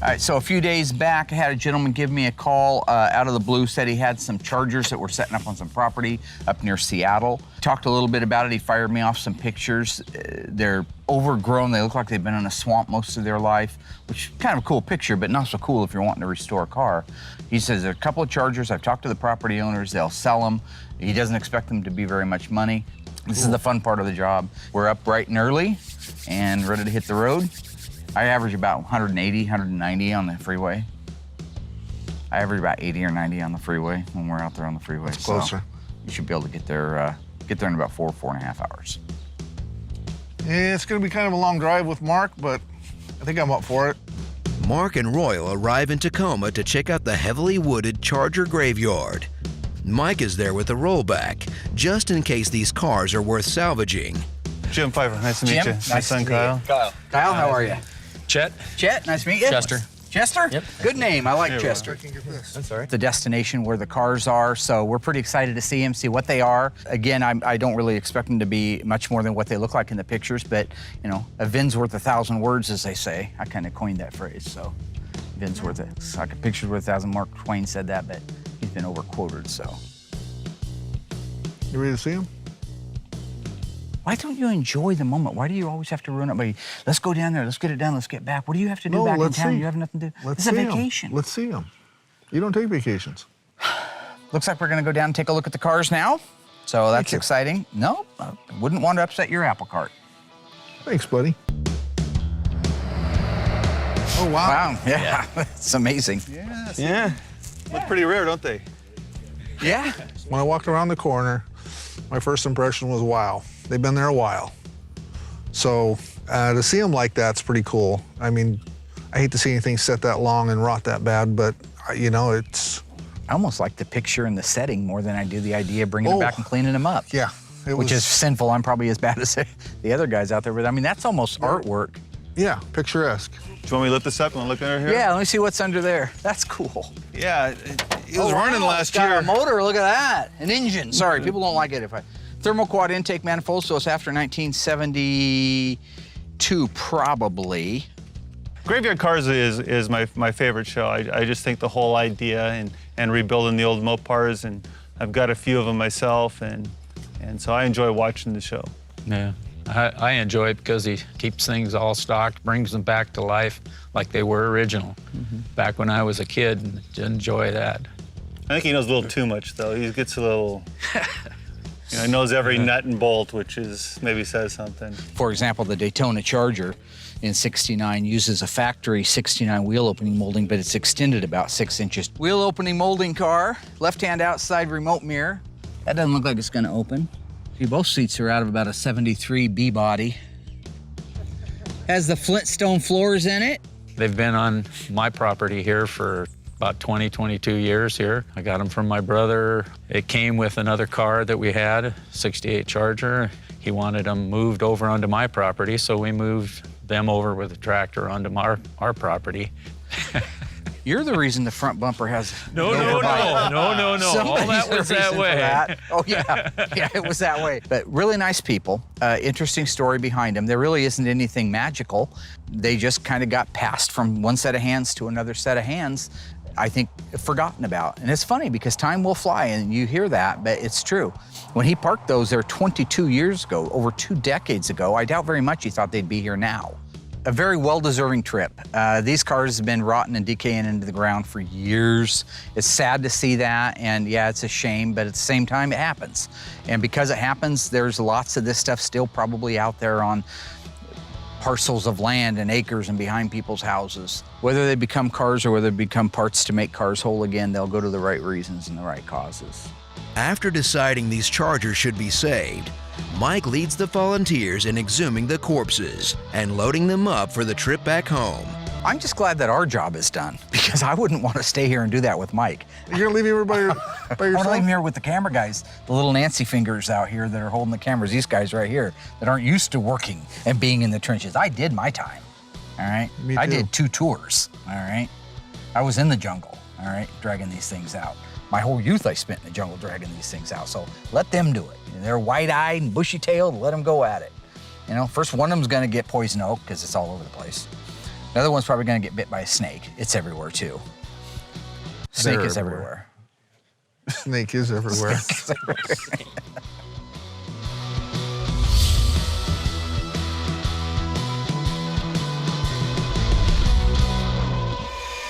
All right, so a few days back, I had a gentleman give me a call out of the blue, said he had some chargers that were setting up on some property up near Seattle. Talked a little bit about it. He fired me off some pictures. They're overgrown. They look like they've been in a swamp most of their life, which is kind of a cool picture, but not so cool if you're wanting to restore a car. He says there are a couple of chargers. I've talked to the property owners. They'll sell them. He doesn't expect them to be very much money. This is the fun part of the job. We're up bright and early and ready to hit the road. I average about 180, 190 on the freeway. I average about 80 or 90 on the freeway when we're out there on the freeway. That's closer. So you should be able to get there in about 4.5 hours. Yeah, it's gonna be kind of a long drive with Mark, but I think I'm up for it. Mark and Royal arrive in Tacoma to check out the heavily wooded Charger graveyard. Mike is there with a rollback, just in case these cars are worth salvaging. Jim Pfeiffer, nice to meet Jim, you. nice My to son meet you. Kyle. Kyle, how are you? Chet. Chet, nice to meet you. Chester. Chester? Yep. Good name, I like Chester. That's all right. The destination where the cars are, so we're pretty excited to see them, see what they are. Again, I don't really expect them to be much more than what they look like in the pictures, but you know, a VIN's worth 1,000 words, as they say. I kind of coined that phrase, so VIN's worth it. It's like a picture's worth 1,000. Mark Twain said that, but he's been overquoted, so. You ready to see him? Why don't you enjoy the moment? Why do you always have to ruin it by, let's go down there, let's get it done, let's get back. What do you have to do No, back in let's town? see. You have nothing to do. Let's It's a see 'em. vacation. Let's see him. You don't take vacations. Looks like we're gonna go down and take a look at the cars now. So that's you. exciting. No, I wouldn't want to upset your apple cart. Thanks, buddy. Oh, wow. Wow, yeah, it's amazing. Yeah. Look pretty rare, don't they? Yeah. When I walked around the corner, my first impression was, wow, they've been there a while. So to see them like that's pretty cool. I mean, I hate to see anything set that long and rot that bad, but you know, it's... I almost like the picture and the setting more than I do the idea of bringing them back and cleaning them up. Yeah. Which is sinful. I'm probably as bad as the other guys out there, but I mean, that's almost artwork. Yeah, picturesque. Do you want me to lift this up and look under here? Yeah, let me see what's under there. That's cool. Yeah, it was running last it's got year. a motor, look at that. An engine. Sorry, people don't like it if I... Thermal quad intake manifold, so it's after 1972, probably. Graveyard Cars is my favorite show. I just think the whole idea and rebuilding the old Mopars, and I've got a few of them myself, and so I enjoy watching the show. Yeah, I enjoy it because he keeps things all stocked, brings them back to life like they were original. Back when I was a kid, and enjoy that. I think he knows a little too much, though. He gets a little... You know, he knows every nut and bolt, which is maybe says something. For example, the Daytona Charger in '69 uses a factory '69 wheel opening molding, but it's extended about 6 inches. Wheel opening molding car, left-hand outside remote mirror. That doesn't look like it's gonna open. See, both seats are out of about a '73 B body. Has the Flintstone floors in it. They've been on my property here for about 20, 22 years here. I got them from my brother. It came with another car that we had, 68 Charger. He wanted them moved over onto my property, so we moved them over with a tractor onto our property. You're the reason the front bumper has No. All that was that way. That. Oh, yeah. Yeah, it was that way. But really nice people. Interesting story behind them. There really isn't anything magical. They just kind of got passed from one set of hands to another set of hands, I think, forgotten about. And it's funny because time will fly, and you hear that, but it's true. When he parked those there 22 years ago, over 2 decades ago, I doubt very much he thought they'd be here now. A very well-deserving trip. These cars have been rotting and decaying into the ground for years. It's sad to see that, and yeah, it's a shame, but at the same time, it happens. And because it happens, there's lots of this stuff still probably out there on parcels of land and acres and behind people's houses. Whether they become cars or whether they become parts to make cars whole again, they'll go to the right reasons and the right causes. After deciding these Chargers should be saved, Mike leads the volunteers in exhuming the corpses and loading them up for the trip back home. I'm just glad that our job is done, because I wouldn't want to stay here and do that with Mike. You're gonna leave everybody by I want to yourself? leave him here with the camera guys, the little Nancy fingers out here that are holding the cameras, these guys right here that aren't used to working and being in the trenches. I did my time, all right? Me I too. did 2 tours, all right? I was in the jungle, all right, dragging these things out. My whole youth I spent in the jungle dragging these things out, so let them do it. They're wide-eyed and bushy-tailed, let them go at it. You know, first one of them's gonna get poison oak because it's all over the place. Another one's probably gonna get bit by a snake. It's everywhere too. Snake They're is everywhere. everywhere. Snake is everywhere.